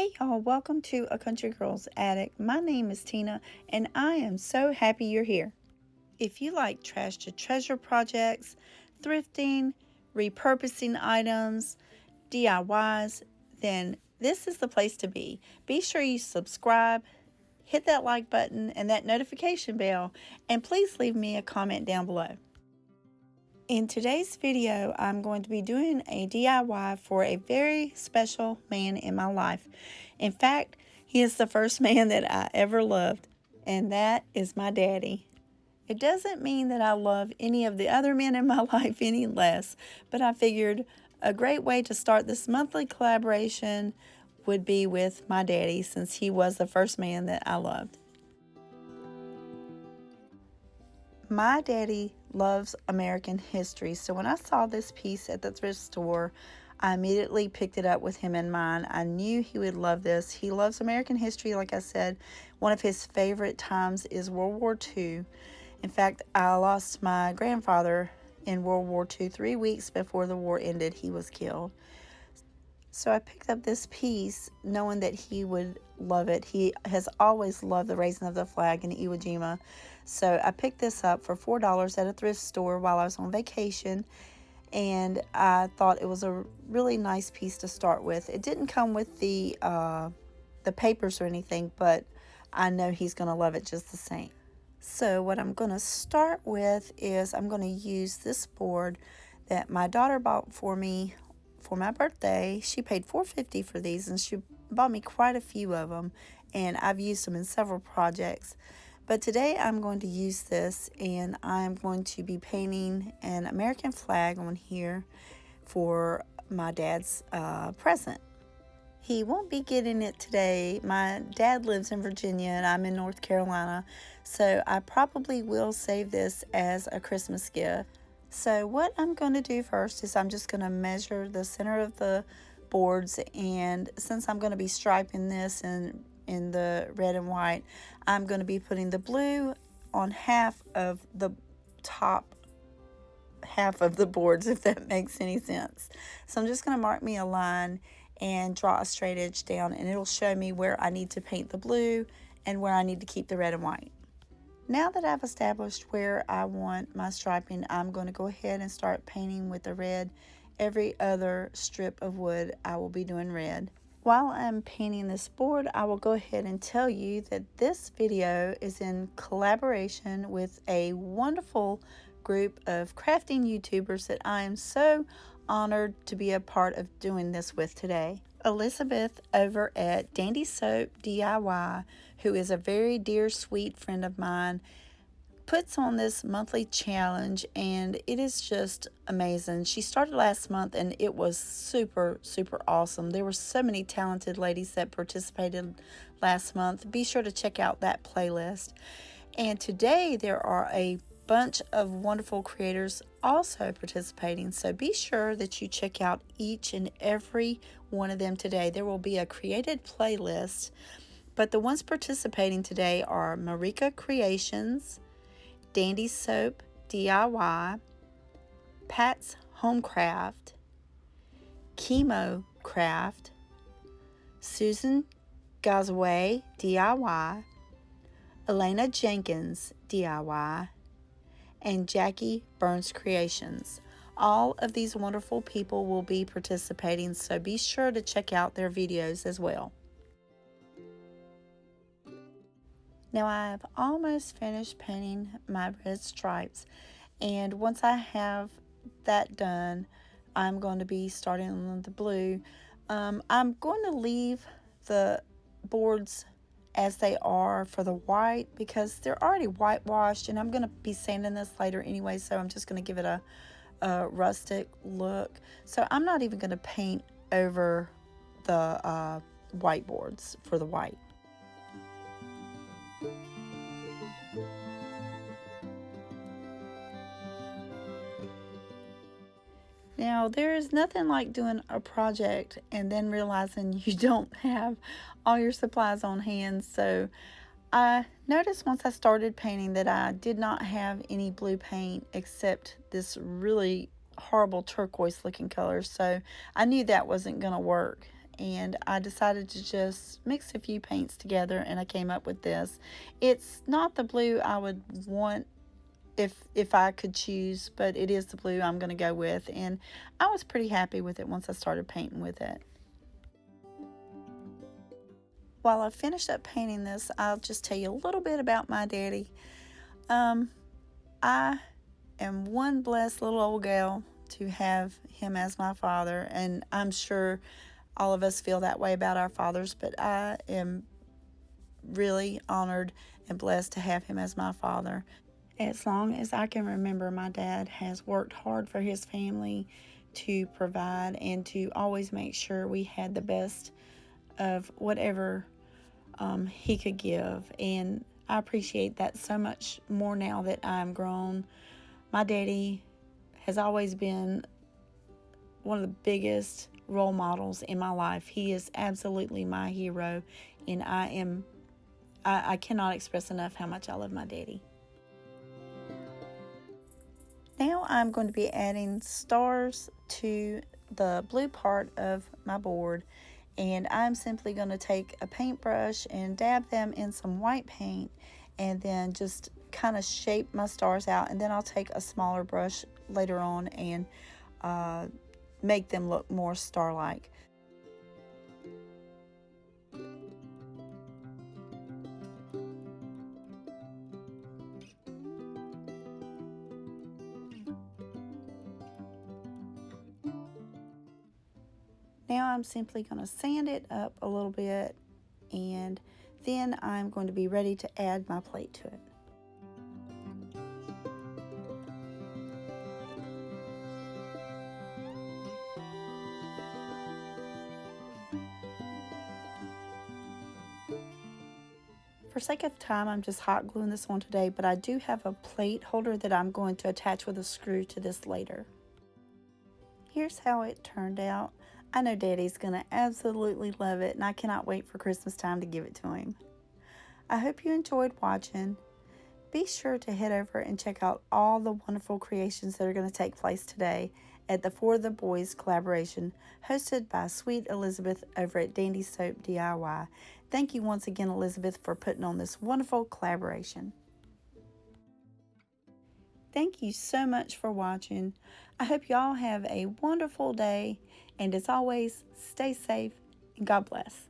Hey y'all, welcome to A Country Girl's Attic. My name is Tina and I am so happy you're here. If you like trash to treasure projects, thrifting, repurposing items, DIYs, then this is the place to be. Be sure you subscribe, hit that like button and that notification bell, and please leave me a comment down below. In today's video, I'm going to be doing a DIY for a very special man in my life. In fact, he is the first man that I ever loved, and that is my daddy. It doesn't mean that I love any of the other men in my life any less, but I figured a great way to start this monthly collaboration would be with my daddy, since he was the first man that I loved. My daddy loves American history, so when I saw this piece at the thrift store, I immediately picked it up with him in mind. I knew he would love this. He loves American history, like I said. One of his favorite times is World War II. In fact, I lost my grandfather in World War II 3 weeks before the war ended. He was killed. So I picked up this piece knowing that he would love it. He has always loved the raising of the flag in Iwo Jima. So I picked this up for $4 at a thrift store while I was on vacation. And I thought it was a really nice piece to start with. It didn't come with the papers or anything, but I know he's going to love it just the same. So what I'm going to start with is I'm going to use this board that my daughter bought for me for my birthday. She paid $4.50 for these, and she bought me quite a few of them, and I've used them in several projects. But today I'm going to use this, and I'm going to be painting an American flag on here for my dad's present. He won't be getting it today. My dad lives in Virginia and I'm in North Carolina, so I probably will save this as a Christmas gift. So what I'm going to do first is I'm just going to measure the center of the boards, and since I'm going to be striping this in the red and white, I'm going to be putting the blue on half of the top half of the boards, if that makes any sense. So I'm just going to mark me a line and draw a straight edge down, and it'll show me where I need to paint the blue and where I need to keep the red and white. Now that I've established where I want my striping, I'm going to go ahead and start painting with the red. Every other strip of wood I will be doing red. While I'm painting this board, I will go ahead and tell you that this video is in collaboration with a wonderful group of crafting YouTubers that I am so honored to be a part of doing this with today. Elizabeth over at Dandy Soap DIY, who is a very dear, sweet friend of mine, puts on this monthly challenge, and it is just amazing. She started last month and it was super awesome. There were so many talented ladies that participated last month. Be sure to check out that playlist. And today there are a bunch of wonderful creators also participating, so be sure that you check out each and every one of them today. There will be a created playlist, but the ones participating today are Marika Creations, Dandy Soap DIY, Pat's Homecraft, Chemo Craft, Susan Gazaway DIY, Elena Jenkins DIY, and Jackie Burns Creations. All of these wonderful people will be participating, so be sure to check out their videos as well. Now I've almost finished painting my red stripes, and once I have that done, I'm going to be starting on the blue. I'm going to leave the boards as they are for the white because they're already whitewashed, and I'm going to be sanding this later anyway, so I'm just going to give it a rustic look. So I'm not even going to paint over the white boards for the white. Now, there is nothing like doing a project and then realizing you don't have all your supplies on hand. So I noticed once I started painting that I did not have any blue paint except this really horrible turquoise looking color. So I knew that wasn't going to work. and I decided to just mix a few paints together, and I came up with this. It's not the blue I would want if I could choose, but it is the blue I'm going to go with, and I was pretty happy with it once I started painting with it. While I finished up painting this, I'll just tell you a little bit about my daddy. I am one blessed little old gal to have him as my father, and I'm sure all of us feel that way about our fathers, but I am really honored and blessed to have him as my father. As long as I can remember, my dad has worked hard for his family to provide and to always make sure we had the best of whatever he could give. And I appreciate that so much more now that I'm grown. My daddy has always been one of the biggest role models in my life. He is absolutely my hero, and I cannot express enough how much I love my daddy. Now I'm going to be adding stars to the blue part of my board, and I'm simply going to take a paintbrush and dab them in some white paint and then just kind of shape my stars out, and then I'll take a smaller brush later on and make them look more star-like. Now I'm simply going to sand it up a little bit, and then I'm going to be ready to add my plate to it. For sake of time, I'm just hot gluing this on today, but I do have a plate holder that I'm going to attach with a screw to this later. Here's how it turned out. I know Daddy's going to absolutely love it, and I cannot wait for Christmas time to give it to him. I hope you enjoyed watching. Be sure to head over and check out all the wonderful creations that are going to take place today at the For the Boys collaboration hosted by Sweet Elizabeth over at Dandy Soap DIY. Thank you once again, Elizabeth, for putting on this wonderful collaboration. Thank you so much for watching. I hope you all have a wonderful day, and as always, stay safe and God bless.